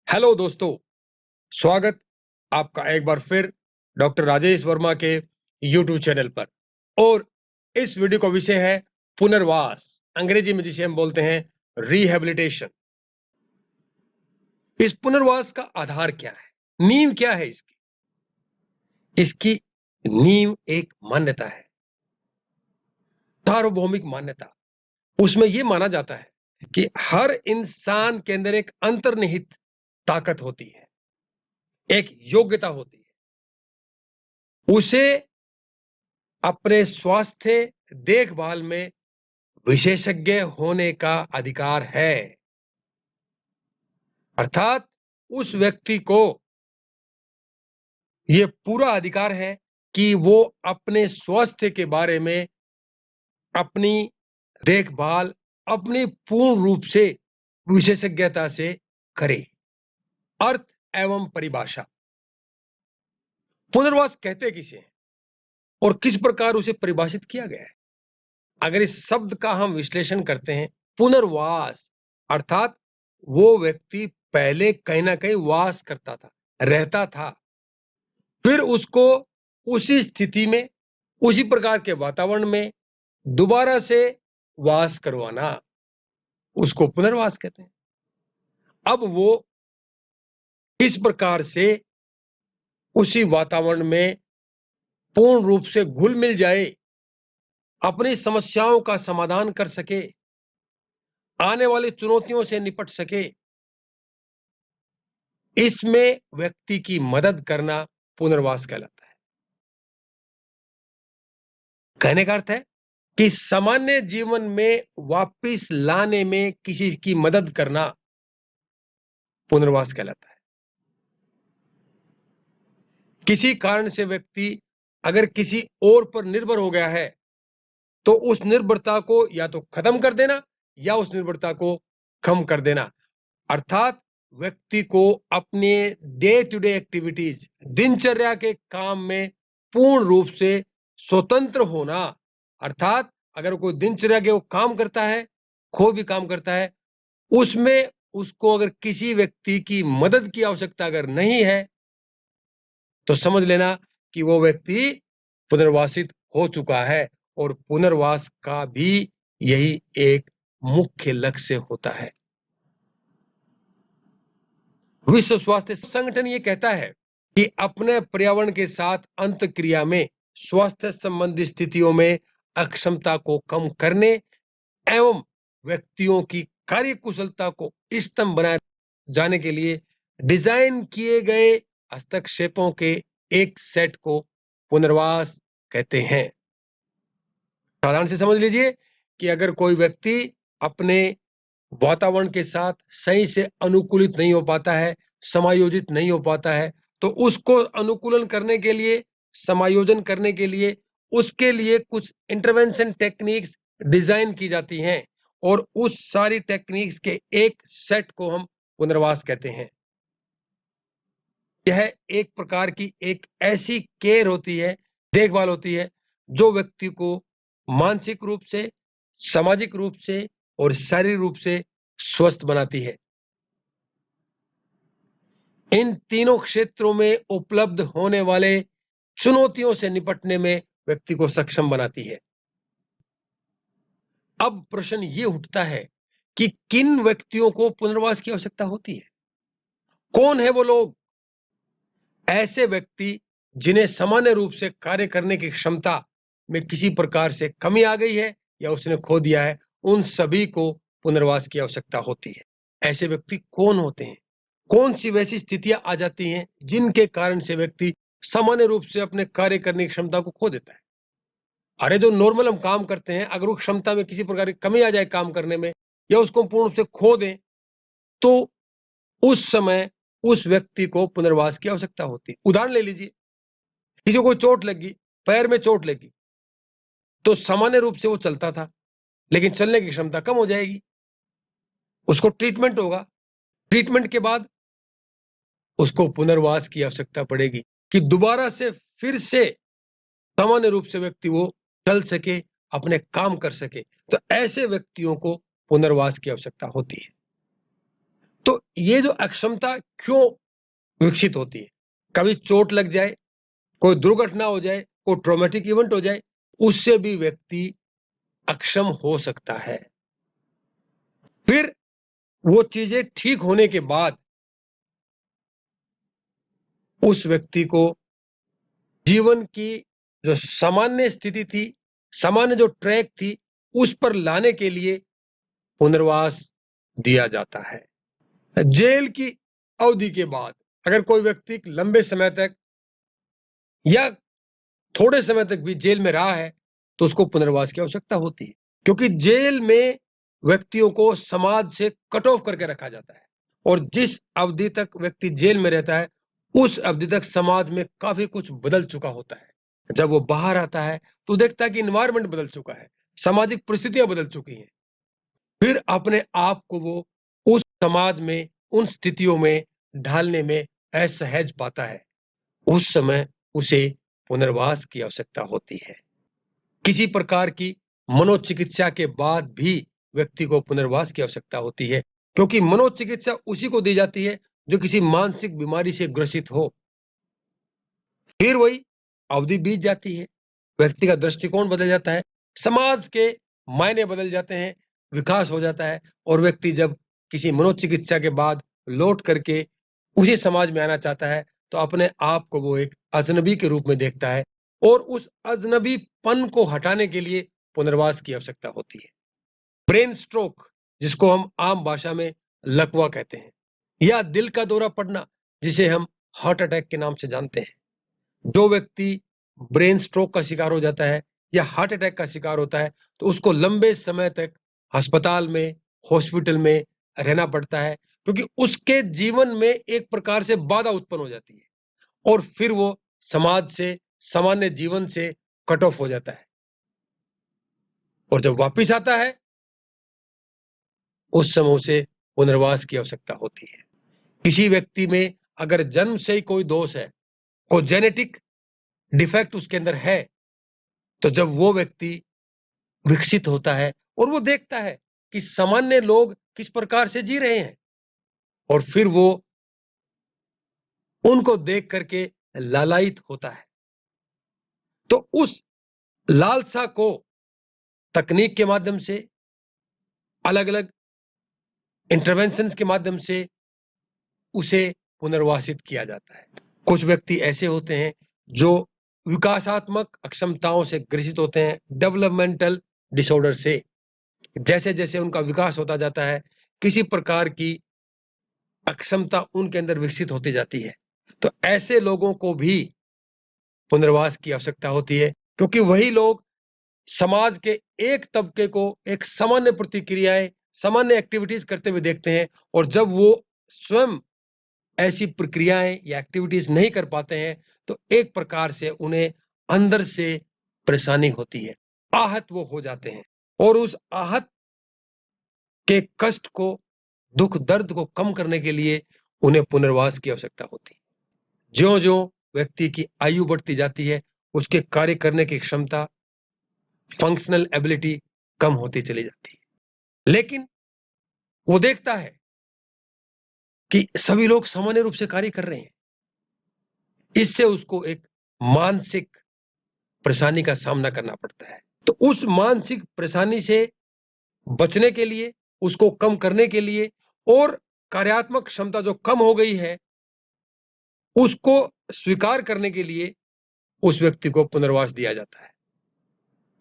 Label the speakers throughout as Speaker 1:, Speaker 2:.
Speaker 1: Hello दोस्तों, स्वागत आपका एक बार फिर डॉक्टर राजेश वर्मा के यूट्यूब चैनल पर। और इस वीडियो का विषय है पुनर्वास। अंग्रेजी में जिसे हम बोलते हैं रिहैबिलिटेशन। इस पुनर्वास का आधार क्या है, नींव क्या है इसकी नींव एक मान्यता है, सार्वभौमिक मान्यता। उसमें यह माना जाता है कि हर इंसान के अंदर एक अंतर्निहित ताकत होती है, एक योग्यता होती है। उसे अपने स्वास्थ्य देखभाल में विशेषज्ञ होने का अधिकार है। अर्थात उस व्यक्ति को यह पूरा अधिकार है कि वो अपने स्वास्थ्य के बारे में अपनी देखभाल अपनी पूर्ण रूप से विशेषज्ञता से करे। अर्थ एवं परिभाषा। पुनर्वास कहते किसे हैं और किस प्रकार उसे परिभाषित किया गया है? अगर इस शब्द का हम विश्लेषण करते हैं, पुनर्वास अर्थात वो व्यक्ति पहले कहीं ना कहीं वास करता था, रहता था, फिर उसको उसी स्थिति में उसी प्रकार के वातावरण में दोबारा से वास करवाना, उसको पुनर्वास कहते हैं। अब वो इस प्रकार से उसी वातावरण में पूर्ण रूप से घुल मिल जाए, अपनी समस्याओं का समाधान कर सके, आने वाली चुनौतियों से निपट सके, इसमें व्यक्ति की मदद करना पुनर्वास कहलाता है। कहने का अर्थ है कि सामान्य जीवन में वापस लाने में किसी की मदद करना पुनर्वास कहलाता है। किसी कारण से व्यक्ति अगर किसी और पर निर्भर हो गया है तो उस निर्भरता को या तो खत्म कर देना या उस निर्भरता को कम कर देना। अर्थात व्यक्ति को अपने डे टू डे एक्टिविटीज, दिनचर्या के काम में पूर्ण रूप से स्वतंत्र होना। अर्थात अगर कोई दिनचर्या के वो काम करता है, कोई भी काम करता है, उसमें उसको अगर किसी व्यक्ति की मदद की आवश्यकता अगर नहीं है तो समझ लेना कि वो व्यक्ति पुनर्वासित हो चुका है। और पुनर्वास का भी यही एक मुख्य लक्ष्य होता है। विश्व स्वास्थ्य संगठन ये कहता है कि अपने पर्यावरण के साथ अंतःक्रिया में स्वास्थ्य संबंधी स्थितियों में अक्षमता को कम करने एवं व्यक्तियों की कार्यकुशलता को स्तंभ बनाए जाने के लिए डिजाइन किए गए हस्तक्षेपों के एक सेट को पुनर्वास कहते हैं। साधारण से समझ लीजिए कि अगर कोई व्यक्ति अपने वातावरण के साथ सही से अनुकूलित नहीं हो पाता है, समायोजित नहीं हो पाता है, तो उसको अनुकूलन करने के लिए, समायोजन करने के लिए उसके लिए कुछ इंटरवेंशन टेक्निक्स डिजाइन की जाती हैं और उस सारी टेक्निक्स के एक सेट को हम पुनर्वास कहते हैं। यह एक प्रकार की एक ऐसी केयर होती है, देखभाल होती है, जो व्यक्ति को मानसिक रूप से, सामाजिक रूप से और शारीरिक रूप से स्वस्थ बनाती है। इन तीनों क्षेत्रों में उपलब्ध होने वाले चुनौतियों से निपटने में व्यक्ति को सक्षम बनाती है। अब प्रश्न ये उठता है कि किन व्यक्तियों को पुनर्वास की आवश्यकता होती है? कौन है वो लोग? ऐसे व्यक्ति जिन्हें सामान्य रूप से कार्य करने की क्षमता में किसी प्रकार से कमी आ गई है या उसने खो दिया है, उन सभी को पुनर्वास की आवश्यकता होती है। ऐसे व्यक्ति कौन होते हैं? कौन सी वैसी स्थितियां आ जाती हैं जिनके कारण से व्यक्ति सामान्य रूप से अपने कार्य करने की क्षमता को खो देता है? अरे जो नॉर्मल हम काम करते हैं, अगर उस क्षमता में किसी प्रकार की कमी आ जाए काम करने में या उसको पूर्ण रूप से खो दें, तो उस समय उस व्यक्ति को पुनर्वास की आवश्यकता होती है। उदाहरण ले लीजिए, किसी को चोट लगी, पैर में चोट लगी, तो सामान्य रूप से वो चलता था, लेकिन चलने की क्षमता कम हो जाएगी, उसको ट्रीटमेंट होगा। ट्रीटमेंट के बाद उसको पुनर्वास की आवश्यकता पड़ेगी कि दोबारा से फिर से सामान्य रूप से व्यक्ति वो चल सके, अपने काम कर सके। तो ऐसे व्यक्तियों को पुनर्वास की आवश्यकता होती है। तो ये जो अक्षमता क्यों विकसित होती है? कभी चोट लग जाए, कोई दुर्घटना हो जाए, कोई ट्रॉमेटिक इवेंट हो जाए, उससे भी व्यक्ति अक्षम हो सकता है। फिर वो चीजें ठीक होने के बाद उस व्यक्ति को जीवन की जो सामान्य स्थिति थी, सामान्य जो ट्रैक थी, उस पर लाने के लिए पुनर्वास दिया जाता है। जेल की अवधि के बाद अगर कोई व्यक्ति लंबे समय तक या थोड़े समय तक भी जेल में रहा है, तो उसको पुनर्वास की आवश्यकता होती है, क्योंकि जेल में व्यक्तियों को समाज से कट ऑफ करके रखा जाता है और जिस अवधि तक व्यक्ति जेल में रहता है, उस अवधि तक समाज में काफी कुछ बदल चुका होता है। जब वो बाहर आता है तो देखता है कि इन्वायरमेंट बदल चुका है, सामाजिक परिस्थितियां बदल चुकी हैं। फिर अपने आप को वो उस समाज में, उन स्थितियों में ढालने में असहज पाता है। उस समय उसे पुनर्वास की आवश्यकता होती है। किसी प्रकार की मनोचिकित्सा के बाद भी व्यक्ति को पुनर्वास की आवश्यकता होती है, क्योंकि मनोचिकित्सा उसी को दी जाती है जो किसी मानसिक बीमारी से ग्रसित हो। फिर वही अवधि बीत जाती है, व्यक्ति का दृष्टिकोण बदल जाता है, समाज के मायने बदल जाते हैं, विकास हो जाता है और व्यक्ति जब किसी मनोचिकित्सा के बाद लौट करके उसी समाज में आना चाहता है, तो अपने आप को वो एक अजनबी के रूप में देखता है और उस अजनबीपन को हटाने के लिए पुनर्वास की आवश्यकता होती है। ब्रेन स्ट्रोक, जिसको हम आम भाषा में लकवा कहते हैं, या दिल का दौरा पड़ना, जिसे हम हार्ट अटैक के नाम से जानते हैं। जो व्यक्ति ब्रेन स्ट्रोक का शिकार हो जाता है या हार्ट अटैक का शिकार होता है, तो उसको लंबे समय तक अस्पताल में, हॉस्पिटल में रहना पड़ता है, क्योंकि उसके जीवन में एक प्रकार से बाधा उत्पन्न हो जाती है और फिर वो समाज से, सामान्य जीवन से कट ऑफ हो जाता है और जब वापिस आता है, उस समय उसे पुनर्वास की आवश्यकता होती है। किसी व्यक्ति में अगर जन्म से ही कोई दोष है, कोई जेनेटिक डिफेक्ट उसके अंदर है, तो जब वो व्यक्ति विकसित होता है और वो देखता है कि सामान्य लोग किस प्रकार से जी रहे हैं और फिर वो उनको देख करके लालायित होता है, तो उस लालसा को तकनीक के माध्यम से, अलग अलग इंटरवेंशंस के माध्यम से उसे पुनर्वासित किया जाता है। कुछ व्यक्ति ऐसे होते हैं जो विकासात्मक अक्षमताओं से ग्रसित होते हैं, डेवलपमेंटल डिसऑर्डर से। जैसे जैसे उनका विकास होता जाता है, किसी प्रकार की अक्षमता उनके अंदर विकसित होती जाती है, तो ऐसे लोगों को भी पुनर्वास की आवश्यकता होती है, क्योंकि वही लोग समाज के एक तबके को एक सामान्य प्रतिक्रियाएं, सामान्य एक्टिविटीज करते हुए देखते हैं और जब वो स्वयं ऐसी प्रक्रियाएं या एक्टिविटीज नहीं कर पाते हैं, तो एक प्रकार से उन्हें अंदर से परेशानी होती है, आहत वो हो जाते हैं और उस आहत के कष्ट को, दुख दर्द को कम करने के लिए उन्हें पुनर्वास की आवश्यकता होती है। ज्यों-ज्यों व्यक्ति की आयु बढ़ती जाती है, उसके कार्य करने की क्षमता, फंक्शनल एबिलिटी कम होती चली जाती है। लेकिन वो देखता है कि सभी लोग सामान्य रूप से कार्य कर रहे हैं। इससे उसको एक मानसिक परेशानी का सामना करना पड़ता है। तो उस मानसिक परेशानी से बचने के लिए, उसको कम करने के लिए और कार्यात्मक क्षमता जो कम हो गई है, उसको स्वीकार करने के लिए उस व्यक्ति को पुनर्वास दिया जाता है।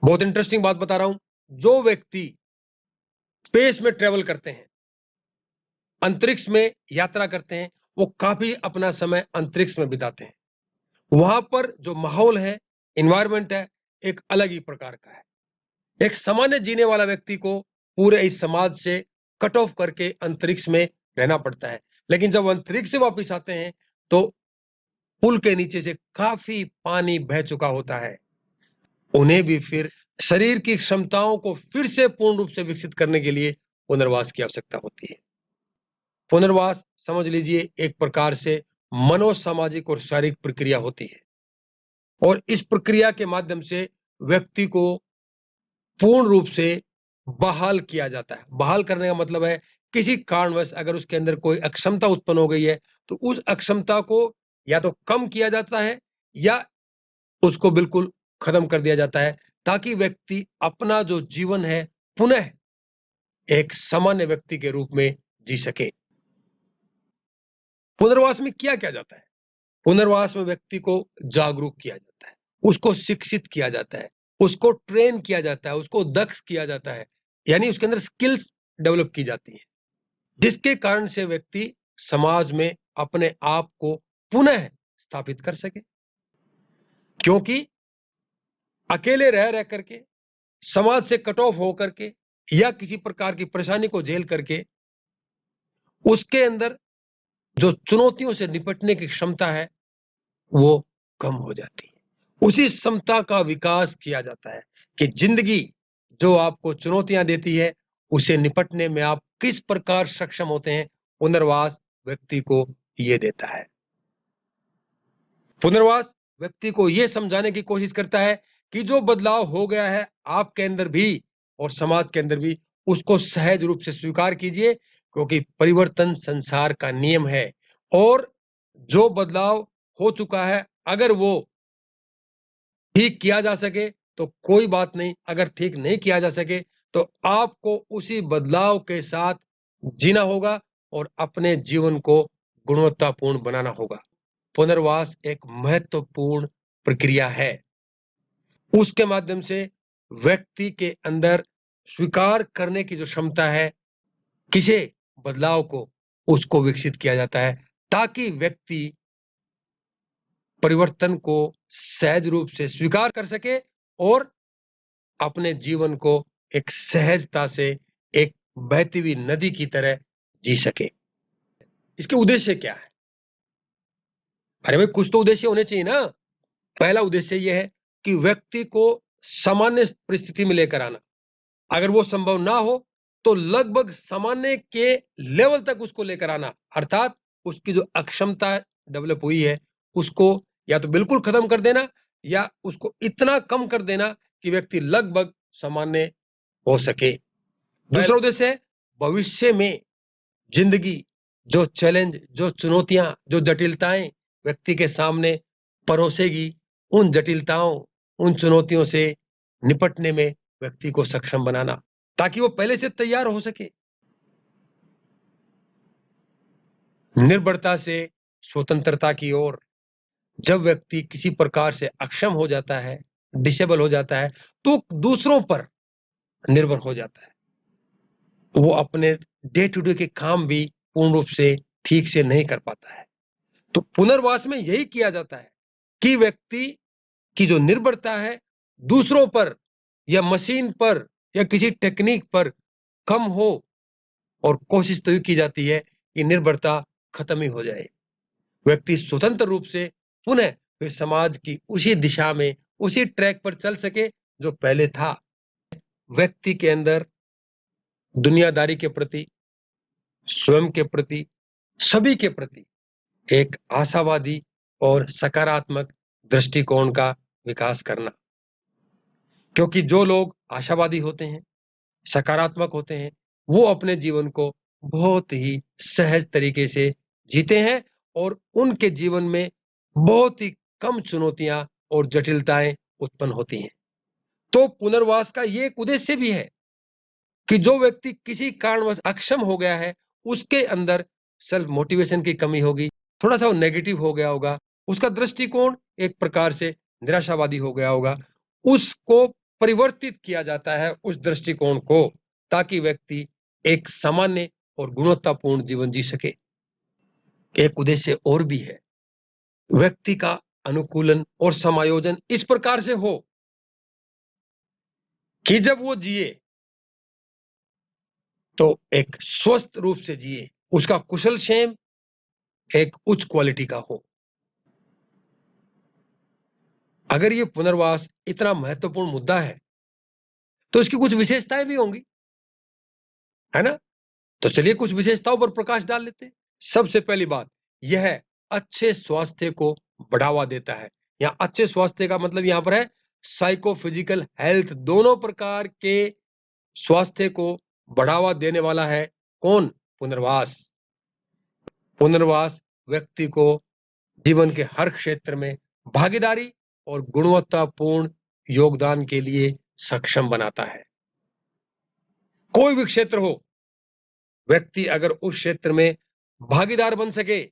Speaker 1: बहुत इंटरेस्टिंग बात बता रहा हूं, जो व्यक्ति स्पेस में ट्रेवल करते हैं, अंतरिक्ष में यात्रा करते हैं, वो काफी अपना समय अंतरिक्ष में बिताते हैं। वहां पर जो माहौल है, एनवायरनमेंट है, एक अलग ही प्रकार का है। एक सामान्य जीने वाला व्यक्ति को पूरे इस समाज से कट ऑफ करके अंतरिक्ष में रहना पड़ता है, लेकिन जब अंतरिक्ष से वापस आते हैं, तो पुल के नीचे से काफी पानी बह चुका होता है। उन्हें भी फिर शरीर की क्षमताओं को फिर से पूर्ण रूप से विकसित करने के लिए पुनर्वास की आवश्यकता होती है। पुनर्वास समझ लीजिए एक प्रकार से मनोसामाजिक और शारीरिक प्रक्रिया होती है और इस प्रक्रिया के माध्यम से व्यक्ति को पूर्ण रूप से बहाल किया जाता है। बहाल करने का मतलब है किसी कारणवश अगर उसके अंदर कोई अक्षमता उत्पन्न हो गई है, तो उस अक्षमता को या तो कम किया जाता है या उसको बिल्कुल खत्म कर दिया जाता है, ताकि व्यक्ति अपना जो जीवन है पुनः एक सामान्य व्यक्ति के रूप में जी सके। पुनर्वास में किया जाता है? पुनर्वास में व्यक्ति को जागरूक किया जाता है, उसको शिक्षित किया जाता है, उसको ट्रेन किया जाता है, उसको दक्ष किया जाता है, यानी उसके अंदर स्किल्स डेवलप की जाती है, जिसके कारण से व्यक्ति समाज में अपने आप को पुनः स्थापित कर सके। क्योंकि अकेले रह करके, समाज से कट ऑफ होकर के या किसी प्रकार की परेशानी को झेल करके उसके अंदर जो चुनौतियों से निपटने की क्षमता है वो कम हो जाती है। उसी क्षमता का विकास किया जाता है कि जिंदगी जो आपको चुनौतियां देती है उसे निपटने में आप किस प्रकार सक्षम होते हैं, पुनर्वास व्यक्ति को ये देता है। पुनर्वास व्यक्ति को यह समझाने की कोशिश करता है कि जो बदलाव हो गया है आपके अंदर भी और समाज के अंदर भी, उसको सहज रूप से स्वीकार कीजिए, क्योंकि परिवर्तन संसार का नियम है। और जो बदलाव हो चुका है अगर वो ठीक किया जा सके तो कोई बात नहीं, अगर ठीक नहीं किया जा सके तो आपको उसी बदलाव के साथ जीना होगा और अपने जीवन को गुणवत्तापूर्ण बनाना होगा। पुनर्वास एक महत्वपूर्ण प्रक्रिया है। उसके माध्यम से व्यक्ति के अंदर स्वीकार करने की जो क्षमता है किसी बदलाव को, उसको विकसित किया जाता है, ताकि व्यक्ति परिवर्तन को सहज रूप से स्वीकार कर सके और अपने जीवन को एक सहजता से एक बहती हुई नदी की तरह जी सके। इसके उद्देश्य क्या है? अरे भाई, कुछ तो उद्देश्य होने चाहिए ना। पहला उद्देश्य यह है कि व्यक्ति को सामान्य परिस्थिति में लेकर आना। अगर वो संभव ना हो तो लगभग सामान्य के लेवल तक उसको लेकर आना, अर्थात उसकी जो अक्षमता डेवलप हुई है उसको या तो बिल्कुल खत्म कर देना या उसको इतना कम कर देना कि व्यक्ति लगभग सामान्य हो सके। दूसरा उद्देश्य है भविष्य में जिंदगी जो चैलेंज, जो चुनौतियां, जो जटिलताएं व्यक्ति के सामने परोसेगी, उन जटिलताओं, उन चुनौतियों से निपटने में व्यक्ति को सक्षम बनाना, ताकि वो पहले से तैयार हो सके। निर्भरता से स्वतंत्रता की ओर जब व्यक्ति किसी प्रकार से अक्षम हो जाता है, डिसेबल हो जाता है, तो दूसरों पर निर्भर हो जाता है। वो अपने डे टू डे के काम भी पूर्ण रूप से ठीक से नहीं कर पाता है। तो पुनर्वास में यही किया जाता है कि व्यक्ति की जो निर्भरता है दूसरों पर या मशीन पर या किसी टेक्निक पर कम हो, और कोशिश तो ये की जाती है कि निर्भरता खत्म ही हो जाए। व्यक्ति स्वतंत्र रूप से पुनः फिर समाज की उसी दिशा में, उसी ट्रैक पर चल सके जो पहले था। व्यक्ति के अंदर दुनियादारी के प्रति, स्वयं के प्रति, सभी के प्रति एक आशावादी और सकारात्मक दृष्टिकोण का विकास करना। क्योंकि जो लोग आशावादी होते हैं, सकारात्मक होते हैं, वो अपने जीवन को बहुत ही सहज तरीके से जीते हैं और उनके जीवन में बहुत ही कम चुनौतियां और जटिलताएं उत्पन्न होती हैं। तो पुनर्वास का ये एक उद्देश्य भी है कि जो व्यक्ति किसी कारणवश अक्षम हो गया है, उसके अंदर सेल्फ मोटिवेशन की कमी होगी, थोड़ा सा वो नेगेटिव हो गया होगा, उसका दृष्टिकोण एक प्रकार से निराशावादी हो गया होगा, उसको परिवर्तित किया जाता है उस दृष्टिकोण को, ताकि व्यक्ति एक सामान्य और गुणवत्तापूर्ण जीवन जी सके। एक उद्देश्य और भी है, व्यक्ति का अनुकूलन और समायोजन इस प्रकार से हो कि जब वो जिए तो एक स्वस्थ रूप से जिए, उसका कुशल क्षेम एक उच्च क्वालिटी का हो। अगर ये पुनर्वास इतना महत्वपूर्ण मुद्दा है तो इसकी कुछ विशेषताएं भी होंगी, है ना? तो चलिए कुछ विशेषताओं पर प्रकाश डाल लेते हैं। सबसे पहली बात यह है, अच्छे स्वास्थ्य को बढ़ावा देता है। यहां अच्छे स्वास्थ्य का मतलब यहां पर है साइको फिजिकल हेल्थ, दोनों प्रकार के स्वास्थ्य को बढ़ावा देने वाला है कौन? पुनर्वास। पुनर्वास व्यक्ति को जीवन के हर क्षेत्र में भागीदारी और गुणवत्तापूर्ण योगदान के लिए सक्षम बनाता है। कोई भी क्षेत्र हो, व्यक्ति अगर उस क्षेत्र में भागीदार बन सके,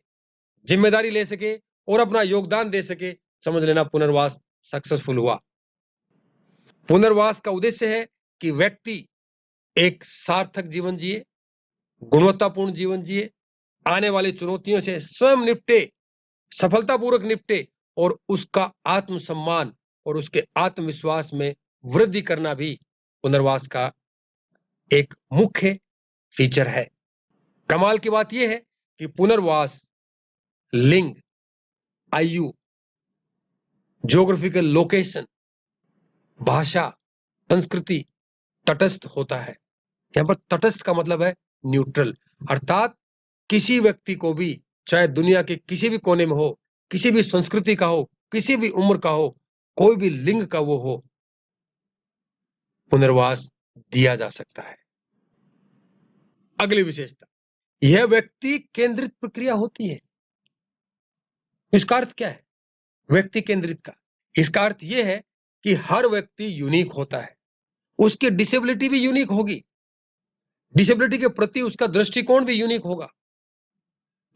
Speaker 1: जिम्मेदारी ले सके और अपना योगदान दे सके, समझ लेना पुनर्वास सक्सेसफुल हुआ। पुनर्वास का उद्देश्य है कि व्यक्ति एक सार्थक जीवन जिए, गुणवत्तापूर्ण जीवन जिए, आने वाली चुनौतियों से स्वयं निपटे, सफलतापूर्वक निपटे और उसका आत्मसम्मान और उसके आत्मविश्वास में वृद्धि करना भी पुनर्वास का एक मुख्य फीचर है। कमाल की बात यह है कि पुनर्वास लिंग, आयु, ज्योग्राफिकल लोकेशन, भाषा, संस्कृति तटस्थ होता है। यहां पर तटस्थ का मतलब है न्यूट्रल, अर्थात किसी व्यक्ति को भी, चाहे दुनिया के किसी भी कोने में हो, किसी भी संस्कृति का हो, किसी भी उम्र का हो, कोई भी लिंग का वो हो, पुनर्वास दिया जा सकता है। अगली विशेषता, यह व्यक्ति केंद्रित प्रक्रिया होती है। इसका अर्थ क्या है व्यक्ति केंद्रित का? इसका अर्थ यह है कि हर व्यक्ति यूनिक होता है, उसकी डिसेबिलिटी भी यूनिक होगी, डिसेबिलिटी के प्रति उसका दृष्टिकोण भी यूनिक होगा।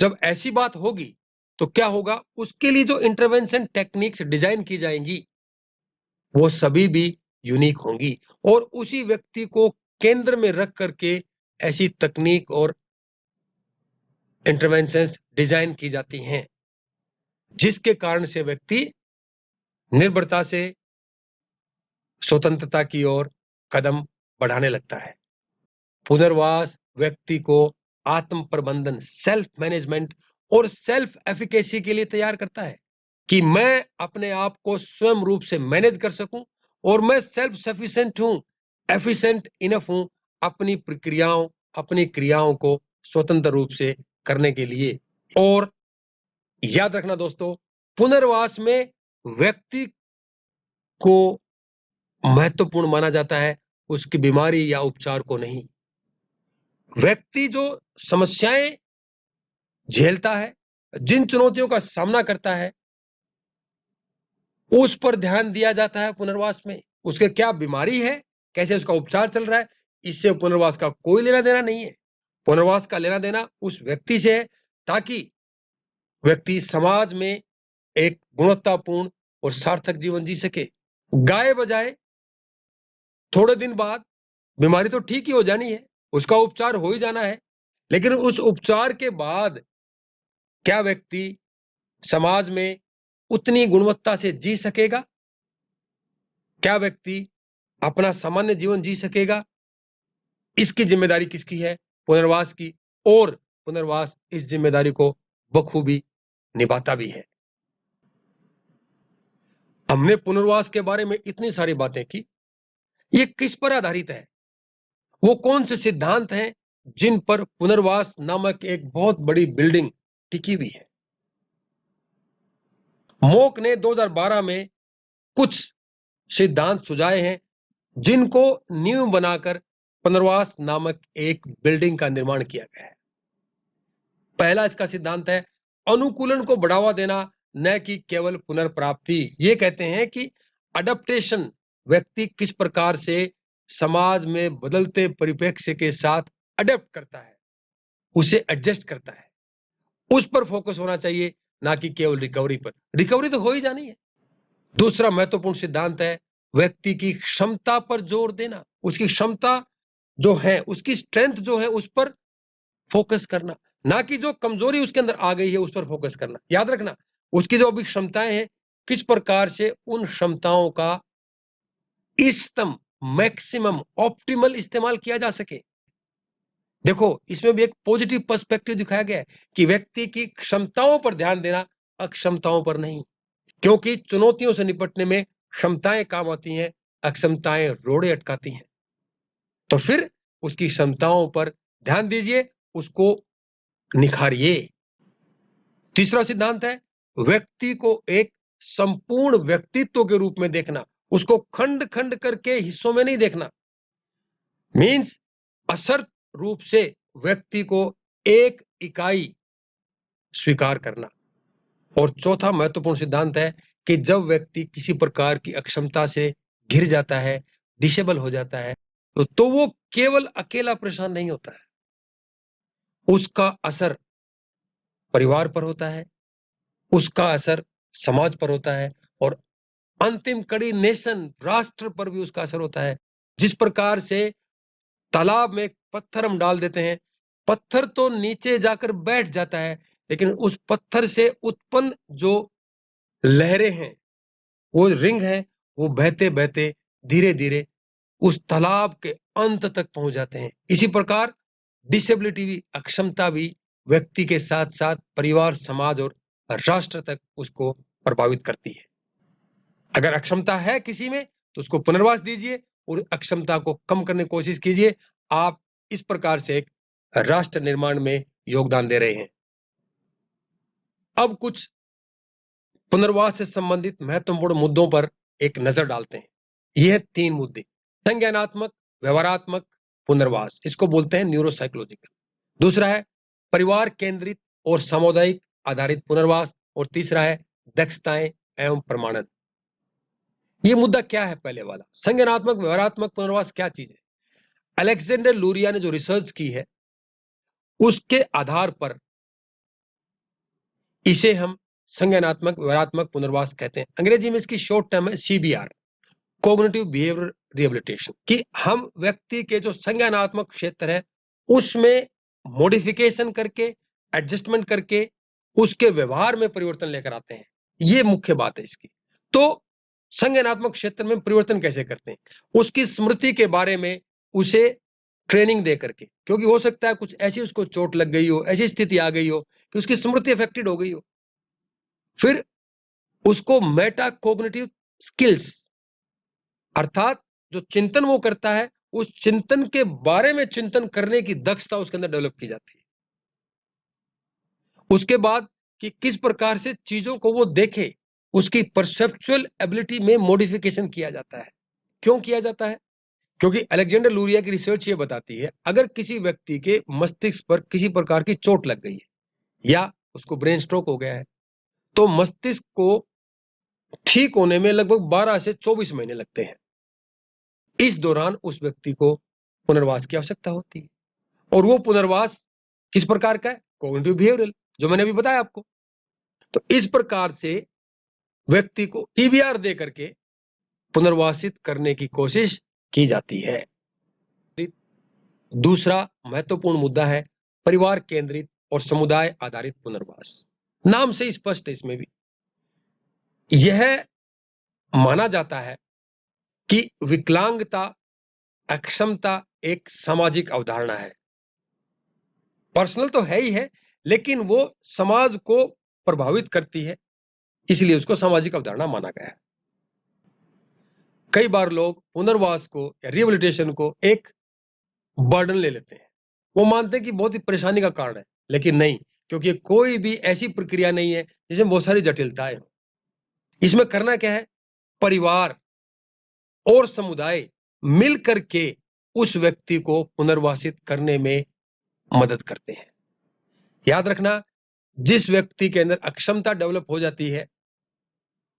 Speaker 1: जब ऐसी बात होगी तो क्या होगा, उसके लिए जो इंटरवेंशन टेक्निक्स डिजाइन की जाएंगी वो सभी भी यूनिक होंगी और उसी व्यक्ति को केंद्र में रख करके ऐसी तकनीक और इंटरवेंशंस डिजाइन की जाती हैं जिसके कारण से व्यक्ति निर्भरता से स्वतंत्रता की ओर कदम बढ़ाने लगता है। पुनर्वास व्यक्ति को आत्म प्रबंधन, सेल्फ मैनेजमेंट और सेल्फ एफिकेसी के लिए तैयार करता है कि मैं अपने आप को स्वयं रूप से मैनेज कर सकूं और मैं सेल्फ सफिशिएंट हूं, एफिशिएंट इनफ हूं अपनी प्रक्रियाओं, अपनी क्रियाओं को स्वतंत्र रूप से करने के लिए। और याद रखना दोस्तों, पुनर्वास में व्यक्ति को महत्वपूर्ण माना जाता है उसकी बीमारी या उपचार को नहीं। व्यक्ति जो समस्याएं झेलता है, जिन चुनौतियों का सामना करता है, उस पर ध्यान दिया जाता है पुनर्वास में। उसके क्या बीमारी है, कैसे उसका उपचार चल रहा है, इससे पुनर्वास का कोई लेना देना नहीं है। पुनर्वास का लेना देना उस व्यक्ति से है ताकि व्यक्ति समाज में एक गुणवत्तापूर्ण और सार्थक जीवन जी सके। गाय बजाए थोड़े दिन बाद बीमारी तो ठीक ही हो जानी है, उसका उपचार हो ही जाना है, लेकिन उस उपचार के बाद क्या व्यक्ति समाज में उतनी गुणवत्ता से जी सकेगा? क्या व्यक्ति अपना सामान्य जीवन जी सकेगा? इसकी जिम्मेदारी किसकी है? पुनर्वास की। और पुनर्वास इस जिम्मेदारी को बखूबी निभाता भी है। हमने पुनर्वास के बारे में इतनी सारी बातें की, ये किस पर आधारित है? वो कौन से सिद्धांत हैं जिन पर पुनर्वास नामक एक बहुत बड़ी बिल्डिंग टिकी हुई है? मोक ने 2012 में कुछ सिद्धांत सुझाए हैं जिनको नींव बनाकर पुनर्वास नामक एक बिल्डिंग का निर्माण किया गया है। पहला इसका सिद्धांत है अनुकूलन को बढ़ावा देना, न कि केवल पुनर्प्राप्ति। ये कहते हैं कि अडप्टेशन, व्यक्ति किस प्रकार से समाज में बदलते परिप्रेक्ष्य के साथ अडेप्ट करता है, उसे एडजस्ट करता है, उस पर फोकस होना चाहिए, ना कि केवल रिकवरी पर। रिकवरी तो हो ही जानी है। दूसरा महत्वपूर्ण सिद्धांत है व्यक्ति की क्षमता पर जोर देना, उसकी क्षमता जो है, उसकी स्ट्रेंथ जो है, उस पर फोकस करना, ना कि जो कमजोरी उसके अंदर आ गई है उस पर फोकस करना। याद रखना, उसकी जो अभी क्षमताएं हैं, किस प्रकार से उन क्षमताओं का इष्टतम, मैक्सिमम, ऑप्टिमल इस्तेमाल किया जा सके। देखो, इसमें भी एक पॉजिटिव पर्सपेक्टिव दिखाया गया है कि व्यक्ति की क्षमताओं पर ध्यान देना, अक्षमताओं पर नहीं, क्योंकि चुनौतियों से निपटने में क्षमताएं काम आती हैं, अक्षमताएं रोड़े अटकाती हैं। तो फिर उसकी क्षमताओं पर ध्यान दीजिए, उसको निखारिए। तीसरा सिद्धांत है व्यक्ति को एक संपूर्ण व्यक्तित्व के रूप में देखना, उसको खंड खंड करके हिस्सों में नहीं देखना। मींस असर्त रूप से व्यक्ति को एक इकाई स्वीकार करना। और चौथा महत्वपूर्ण सिद्धांत है कि जब व्यक्ति किसी प्रकार की अक्षमता से घिर जाता है, डिसेबल हो जाता है, तो वो केवल अकेला परेशान नहीं होता है, उसका असर परिवार पर होता है, उसका असर समाज पर होता है और अंतिम कड़ी नेशन, राष्ट्र पर भी उसका असर होता है। जिस प्रकार से तालाब में पत्थर हम डाल देते हैं, पत्थर तो नीचे जाकर बैठ जाता है, लेकिन उस पत्थर से उत्पन्न जो लहरें हैं, वो रिंग है, वो बहते बहते धीरे धीरे उस तालाब के अंत तक पहुंच जाते हैं। इसी प्रकार डिसेबिलिटी भी, अक्षमता भी व्यक्ति के साथ साथ परिवार, समाज और राष्ट्र तक उसको प्रभावित करती है। अगर अक्षमता है किसी में तो उसको पुनर्वास दीजिए और अक्षमता को कम करने की कोशिश कीजिए। आप इस प्रकार से एक राष्ट्र निर्माण में योगदान दे रहे हैं। अब कुछ पुनर्वास से संबंधित महत्वपूर्ण मुद्दों पर एक नजर डालते हैं। यह 3 मुद्दे: संज्ञानात्मक, व्यवहारात्मक पुनर्वास, इसको बोलते हैं न्यूरोसाइकोलॉजिकल। दूसरा है परिवार केंद्रित और सामुदायिक आधारित पुनर्वास और तीसरा है दक्षताएं एवं प्रमाणन। ये मुद्दा क्या है? पहले वाला संज्ञानात्मक व्यवहारात्मक पुनर्वास क्या चीज है? अलेक्जेंडर लूरिया ने जो रिसर्च की है उसके आधार पर इसे हम संज्ञानात्मक व्यवहारात्मक पुनर्वास कहते हैं। अंग्रेजी में इसकी शॉर्ट टर्म है CBR, कॉग्निटिव बिहेवियर रिहेबिलिटेशन, कि हम व्यक्ति के जो संज्ञानात्मक क्षेत्र है उसमें मॉडिफिकेशन करके, एडजस्टमेंट करके उसके व्यवहार में परिवर्तन लेकर आते हैं। ये मुख्य बात है इसकी। तो संज्ञानात्मक क्षेत्र में परिवर्तन कैसे करते हैं? उसकी स्मृति के बारे में उसे ट्रेनिंग दे करके, क्योंकि हो सकता है कुछ ऐसी उसको चोट लग गई हो, ऐसी स्थिति आ गई हो कि उसकी स्मृति अफेक्टेड हो गई हो। फिर उसको मेटा कॉग्निटिव स्किल्स, अर्थात जो चिंतन वो करता है उस चिंतन के बारे में चिंतन करने की दक्षता उसके अंदर डेवलप की जाती है। उसके बाद कि किस प्रकार से चीजों को वो देखे, उसकी परसेप्चुअल एबिलिटी में मॉडिफिकेशन किया जाता है। क्यों किया जाता है? क्योंकि अलेक्जेंडर लूरिया की रिसर्च ये बताती है, अगर किसी व्यक्ति के मस्तिष्क पर किसी प्रकार की चोट लग गई है या उसको ब्रेन स्ट्रोक हो गया है, तो मस्तिष्क को ठीक होने में लगभग 12 से 24 महीने लगते हैं। इस दौरान उस व्यक्ति को पुनर्वास की आवश्यकता होती है। और वो पुनर्वास किस प्रकार का है? कॉग्निटिव बिहेवियरल, जो मैंने अभी बताया आपको। तो इस प्रकार से व्यक्ति को TBR दे करके पुनर्वासित करने की कोशिश की जाती है। दूसरा महत्वपूर्ण मुद्दा है परिवार केंद्रित और समुदाय आधारित पुनर्वास। नाम से स्पष्ट है इसमें भी। यह माना जाता है कि विकलांगता, अक्षमता एक सामाजिक अवधारणा है। पर्सनल तो है ही है, लेकिन वो समाज को प्रभावित करती है, इसलिए उसको सामाजिक अवधारणा माना गया है। कई बार लोग पुनर्वास को या रिहेबिलिटेशन को एक बर्डन ले लेते हैं। वो मानते हैं कि बहुत ही परेशानी का कारण है, लेकिन नहीं, क्योंकि कोई भी ऐसी प्रक्रिया नहीं है जिसमें बहुत सारी जटिलताएं हो। इसमें करना क्या है? परिवार और समुदाय मिलकर के उस व्यक्ति को पुनर्वासित करने में मदद करते हैं। याद रखना, जिस व्यक्ति के अंदर अक्षमता डेवलप हो जाती है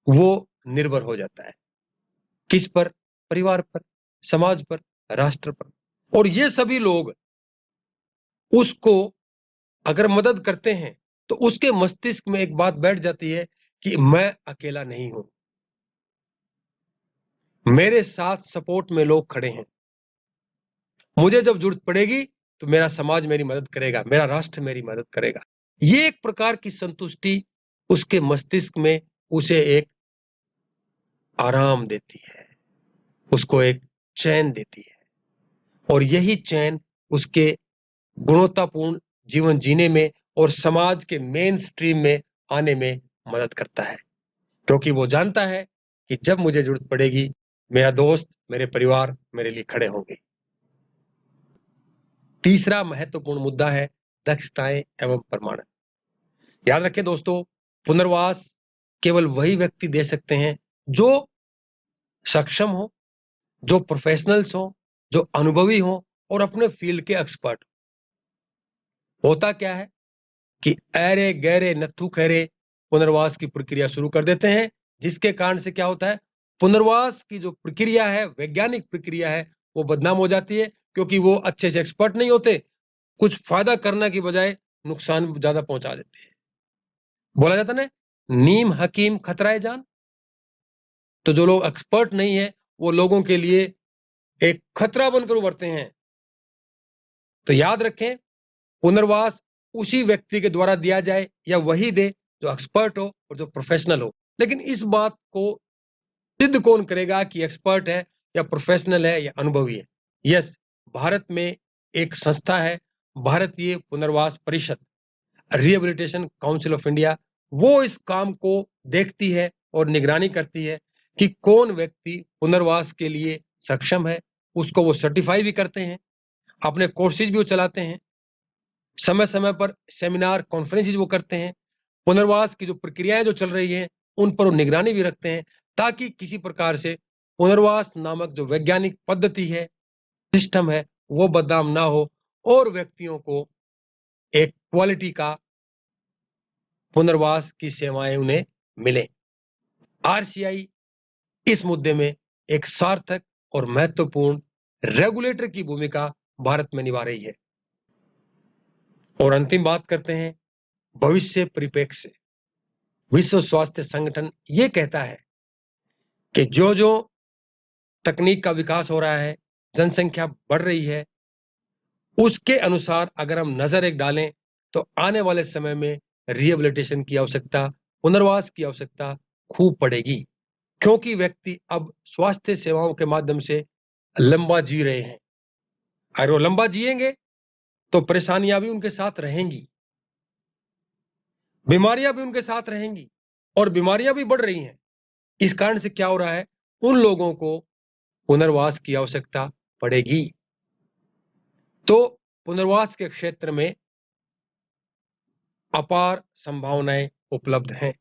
Speaker 1: वो निर्भर हो जाता है किस पर? परिवार पर, समाज पर, राष्ट्र पर। और ये सभी लोग उसको अगर मदद करते हैं तो उसके मस्तिष्क में एक बात बैठ जाती है कि मैं अकेला नहीं हूं, मेरे साथ सपोर्ट में लोग खड़े हैं, मुझे जब जरूरत पड़ेगी तो मेरा समाज मेरी मदद करेगा, मेरा राष्ट्र मेरी मदद करेगा। ये एक प्रकार की संतुष्टि उसके मस्तिष्क में उसे एक आराम देती है, उसको एक चैन देती है। और यही चैन उसके गुणवत्तापूर्ण जीवन जीने में और समाज के मेन स्ट्रीम में आने में मदद करता है, क्योंकि वो जानता है कि जब मुझे जरूरत पड़ेगी मेरा दोस्त, मेरे परिवार मेरे लिए खड़े होंगे। तीसरा महत्वपूर्ण मुद्दा है दक्षताएं एवं प्रमाणन। याद रखें दोस्तों, पुनर्वास केवल वही व्यक्ति दे सकते हैं जो सक्षम हो, जो प्रोफेशनल्स हो, जो अनुभवी हो और अपने फील्ड के एक्सपर्ट। होता क्या है कि ऐरे गहरे नत्थु खैरे पुनर्वास की प्रक्रिया शुरू कर देते हैं, जिसके कारण से क्या होता है, पुनर्वास की जो प्रक्रिया है, वैज्ञानिक प्रक्रिया है, वो बदनाम हो जाती है, क्योंकि वो अच्छे से एक्सपर्ट नहीं होते, कुछ फायदा करने की बजाय नुकसान ज्यादा पहुंचा देते हैं। बोला जाता ना, नीम हकीम खतराए जान। तो जो लोग एक्सपर्ट नहीं है, वो लोगों के लिए एक खतरा बनकर उभरते हैं। तो याद रखें, पुनर्वास उसी व्यक्ति के द्वारा दिया जाए या वही दे जो एक्सपर्ट हो और जो प्रोफेशनल हो। लेकिन इस बात को सिद्ध कौन करेगा कि एक्सपर्ट है या प्रोफेशनल है या अनुभवी है? यस, भारत में एक संस्था है, भारतीय पुनर्वास परिषद, रिहेबिलिटेशन काउंसिल ऑफ इंडिया। वो इस काम को देखती है और निगरानी करती है कि कौन व्यक्ति पुनर्वास के लिए सक्षम है। उसको वो सर्टिफाई भी करते हैं, अपने कोर्सेज भी वो चलाते हैं, समय समय पर सेमिनार कॉन्फ्रेंसेज वो करते हैं, पुनर्वास की जो प्रक्रियाएं जो चल रही है उन पर वो निगरानी भी रखते हैं, ताकि किसी प्रकार से पुनर्वास नामक जो वैज्ञानिक पद्धति है, सिस्टम है, वो बदनाम ना हो और व्यक्तियों को एक क्वालिटी का पुनर्वास की सेवाएं उन्हें मिले। आरसीआई इस मुद्दे में एक सार्थक और महत्वपूर्ण रेगुलेटर की भूमिका भारत में निभा रही है। और अंतिम बात करते हैं भविष्य परिप्रेक्ष्य से। विश्व स्वास्थ्य संगठन ये कहता है कि जो जो तकनीक का विकास हो रहा है, जनसंख्या बढ़ रही है, उसके अनुसार अगर हम नजर एक डालें तो आने वाले समय में रिहेबिलिटेशन की आवश्यकता, पुनर्वास की आवश्यकता खूब पड़ेगी, क्योंकि व्यक्ति अब स्वास्थ्य सेवाओं के माध्यम से लंबा जी रहे हैं। अगर वो लंबा जिएंगे तो परेशानियां भी उनके साथ रहेंगी, बीमारियां भी उनके साथ रहेंगी और बीमारियां भी बढ़ रही हैं। इस कारण से क्या हो रहा है, उन लोगों को पुनर्वास की आवश्यकता पड़ेगी। तो पुनर्वास के क्षेत्र में अपार संभावनाएं उपलब्ध हैं।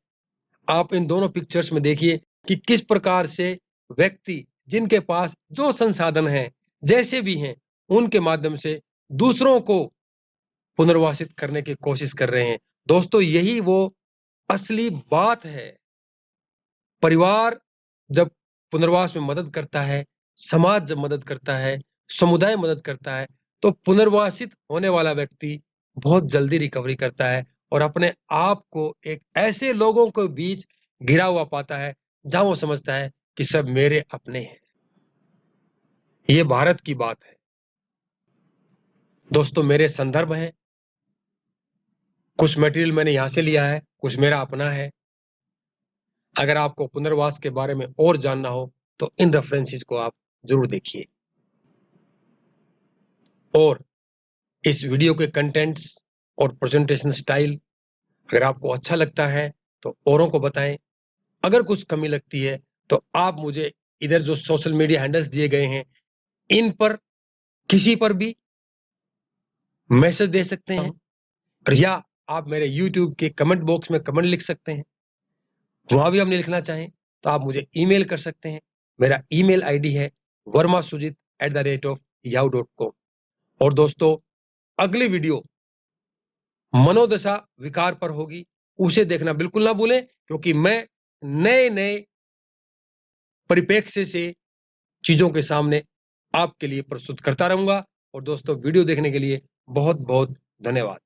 Speaker 1: आप इन दोनों पिक्चर्स में देखिए कि किस प्रकार से व्यक्ति जिनके पास जो संसाधन हैं, जैसे भी हैं, उनके माध्यम से दूसरों को पुनर्वासित करने की कोशिश कर रहे हैं। दोस्तों, यही वो असली बात है। परिवार जब पुनर्वास में मदद करता है, समाज जब मदद करता है, समुदाय मदद करता है, तो पुनर्वासित होने वाला व्यक्ति बहुत जल्दी रिकवरी करता है और अपने आप को एक ऐसे लोगों के बीच घिरा हुआ पाता है जहां वो समझता है कि सब मेरे अपने हैं। ये भारत की बात है। दोस्तों, मेरे संदर्भ हैं, कुछ मटेरियल मैंने यहां से लिया है, कुछ मेरा अपना है। अगर आपको पुनर्वास के बारे में और जानना हो तो इन रेफरेंसेस को आप जरूर देखिए। और इस वीडियो के कंटेंट्स और प्रेजेंटेशन स्टाइल अगर आपको अच्छा लगता है तो औरों को बताएं। अगर कुछ कमी लगती है तो आप मुझे इधर जो सोशल मीडिया हैंडल्स दिए गए हैं, इन पर किसी पर भी मैसेज दे सकते हैं, और या आप मेरे YouTube के कमेंट बॉक्स में कमेंट लिख सकते हैं। वहां भी हमने लिखना चाहें तो आप मुझे ईमेल कर सकते हैं। मेरा ईमेल आईडी है vermasujit@yahoo.com। और दोस्तों, अगली वीडियो मनोदशा विकार पर होगी, उसे देखना बिल्कुल ना भूलें, क्योंकि मैं नए नए परिप्रेक्ष्य से चीजों के सामने आपके लिए प्रस्तुत करता रहूंगा। और दोस्तों, वीडियो देखने के लिए बहुत बहुत धन्यवाद।